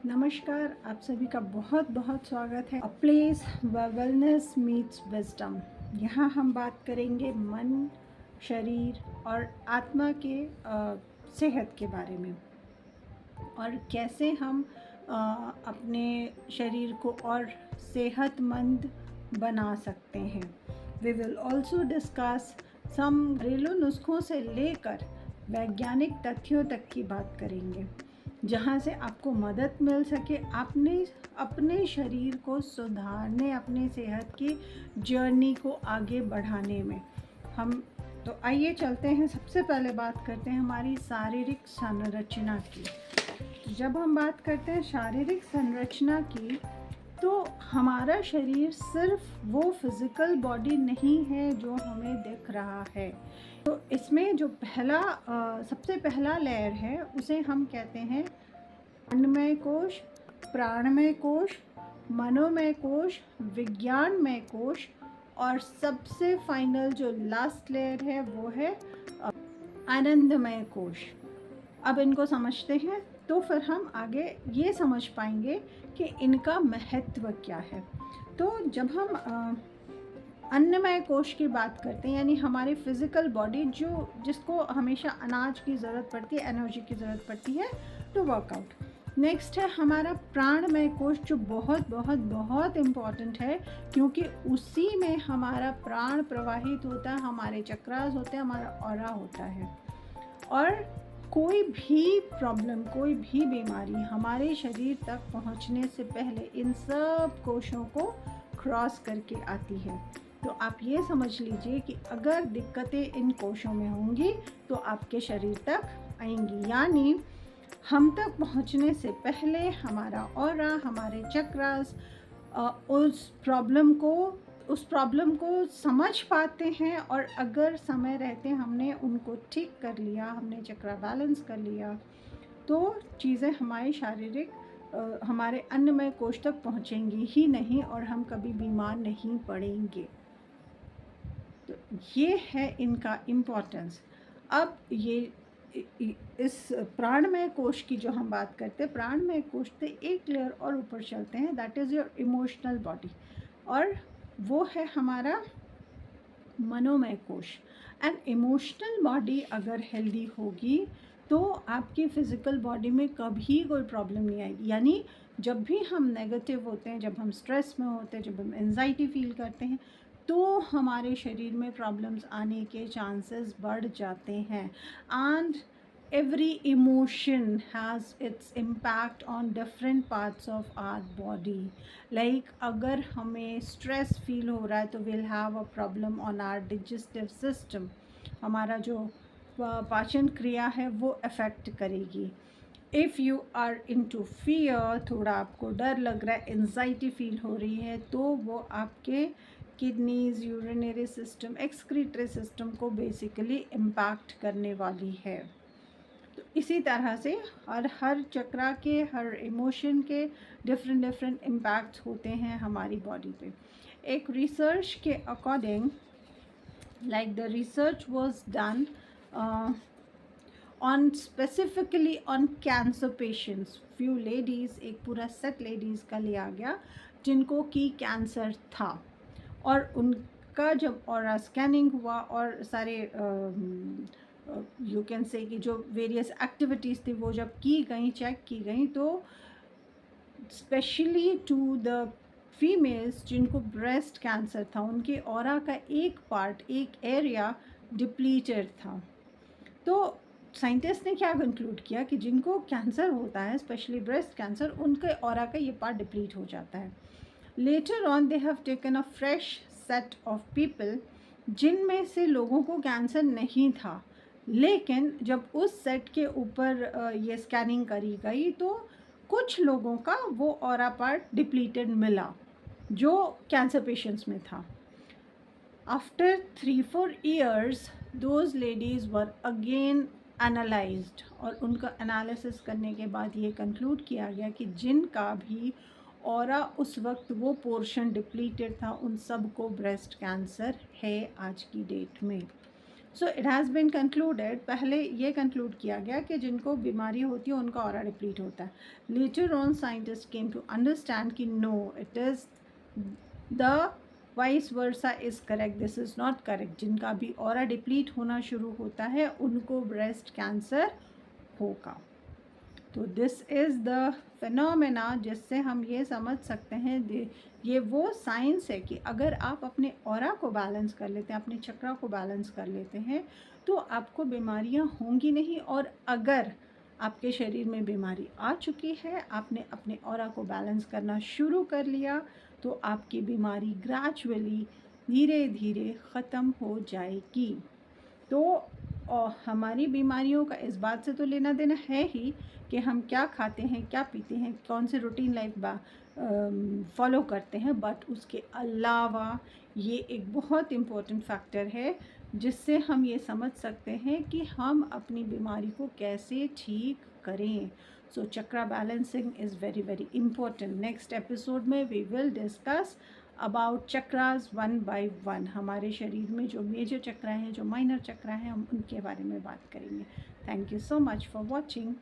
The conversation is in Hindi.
नमस्कार, आप सभी का बहुत बहुत स्वागत है। A place where wellness meets wisdom. यहाँ हम बात करेंगे मन, शरीर और आत्मा के सेहत के बारे में और कैसे हम अपने शरीर को और सेहतमंद बना सकते हैं। We will also discuss some घरेलू नुस्खों से लेकर वैज्ञानिक तथ्यों तक की बात करेंगे, जहाँ से आपको मदद मिल सके अपने शरीर को सुधारने, अपने सेहत की जर्नी को आगे बढ़ाने में। हम तो आइए चलते हैं, सबसे पहले बात करते हैं हमारी शारीरिक संरचना की। जब हम बात करते हैं शारीरिक संरचना की, तो हमारा शरीर सिर्फ वो फिज़िकल बॉडी नहीं है जो हमें दिख रहा है। तो इसमें जो सबसे पहला लेयर है उसे हम कहते हैं अन्नमय कोश, प्राणमय कोश, मनोमय कोश, विज्ञानमय कोश और सबसे फाइनल जो लास्ट लेयर है वो है आनंदमय कोश। अब इनको समझते हैं तो फिर हम आगे ये समझ पाएंगे कि इनका महत्व क्या है। तो जब हम अन्नमय कोश की बात करते हैं, यानी हमारी फिज़िकल बॉडी जिसको हमेशा अनाज की ज़रूरत पड़ती है, एनर्जी की ज़रूरत पड़ती है टू वर्कआउट। नेक्स्ट है हमारा प्राणमय कोश, जो बहुत बहुत बहुत इम्पॉर्टेंट है, क्योंकि उसी में हमारा प्राण प्रवाहित होता है, हमारे चक्रास होते हैं, हमारा ऑरा होता है। और कोई भी प्रॉब्लम, कोई भी बीमारी हमारे शरीर तक पहुंचने से पहले इन सब कोशों को क्रॉस करके आती है। तो आप ये समझ लीजिए कि अगर दिक्कतें इन कोशों में होंगी तो आपके शरीर तक आएंगी, यानी हम तक पहुंचने से पहले हमारा ऑरा, हमारे चक्रास उस प्रॉब्लम को समझ पाते हैं, और अगर समय रहते हमने उनको ठीक कर लिया, हमने चक्रा बैलेंस कर लिया, तो चीज़ें हमारे अन्नमय कोश तक पहुँचेंगी ही नहीं और हम कभी बीमार नहीं पड़ेंगे। तो ये है इनका इम्पोर्टेंस। अब इस प्राणमय कोश की जो हम बात करते हैं, प्राणमय कोश से एक लेयर और ऊपर चलते हैं, that is your emotional body, और वो है हमारा मनोमय कोश। एंड इमोशनल बॉडी अगर हेल्दी होगी तो आपकी फ़िज़िकल बॉडी में कभी कोई प्रॉब्लम नहीं आएगी। यानी जब भी हम नेगेटिव होते हैं, जब हम स्ट्रेस में होते हैं, जब हम एंजाइटी फील करते हैं, तो हमारे शरीर में प्रॉब्लम्स आने के चांसेस बढ़ जाते हैं। And every emotion has its impact on different parts of our body. Like अगर हमें stress feel हो रहा है तो we'll have a problem on our digestive system. हमारा जो पाचन क्रिया है वो अफेक्ट करेगी। If you are into fear, थोड़ा आपको डर लग रहा है, एंजाइटी फील हो रही है, तो वो आपके kidneys, urinary system, excretory system को बेसिकली इम्पैक्ट करने वाली है। तो इसी तरह से हर चक्रा के, हर इमोशन के डिफरेंट इम्पैक्ट्स होते हैं हमारी बॉडी पे। एक रिसर्च के according, like the research was done on specifically on cancer patients, few ladies, एक पूरा सेट लेडीज़ का लिया गया जिनको की कैंसर था, और उनका जब ऑरा स्कैनिंग हुआ और सारे यू कैन से कि जो वेरियस एक्टिविटीज़ थी वो जब की गई, चेक की गई, तो स्पेशली टू द फीमेल्स जिनको ब्रेस्ट कैंसर था, उनके ऑरा का एक पार्ट, एक एरिया डिप्लीटेड था। तो साइंटिस्ट ने क्या कंक्लूड किया कि जिनको कैंसर होता है, स्पेशली ब्रेस्ट कैंसर, उनके ऑरा का ये पार्ट डिप्लीट हो जाता है। Later on they have taken a fresh set of people, जिनमें से लोगों को कैंसर नहीं था, लेकिन जब उस सेट के ऊपर ये स्कैनिंग करी गई तो कुछ लोगों का वो ऑरा पार्ट डिप्लीटेड मिला जो कैंसर पेशेंट्स में था। After 3-4 years those ladies were again analyzed, और उनका एनालिसिस करने के बाद ये कंक्लूड किया गया कि जिनका भी ऑरा उस वक्त वो पोर्शन डिप्लीटेड था, उन सब को ब्रेस्ट कैंसर है आज की डेट में। So it has been concluded, पहले ये कंक्लूड किया गया कि जिनको बीमारी होती है उनका ऑरा डिप्लीट होता है. Later on scientist came to understand कि no, it is the vice versa is correct, this is not correct. जिनका भी ऑरा डिप्लीट होना शुरू होता है उनको ब्रेस्ट कैंसर होगा. तो दिस इज़ द फिनोमेना जिससे हम ये समझ सकते हैं, ये वो साइंस है कि अगर आप अपने ऑरा को बैलेंस कर लेते हैं, अपने चक्रा को बैलेंस कर लेते हैं, तो आपको बीमारियां होंगी नहीं. और अगर आपके शरीर में बीमारी आ चुकी है, आपने अपने ऑरा को बैलेंस करना शुरू कर लिया, तो आपकी बीमारी ग्रेजुअली धीरे धीरे ख़त्म हो जाएगी. तो हमारी बीमारियों का इस बात से तो लेना देना है ही कि हम क्या खाते हैं, क्या पीते हैं, कौन से रूटीन लाइफ फॉलो करते हैं. बट उसके अलावा ये एक बहुत इम्पोर्टेंट फैक्टर है जिससे हम ये समझ सकते हैं कि हम अपनी बीमारी को कैसे ठीक करें. So chakra balancing is very very important. Next episode में we will discuss about chakras one by one. हमारे शरीर में जो मेजर चक्रा हैं, जो माइनर चक्रा हैं, हम उनके बारे में बात करेंगे. Thank you so much for watching.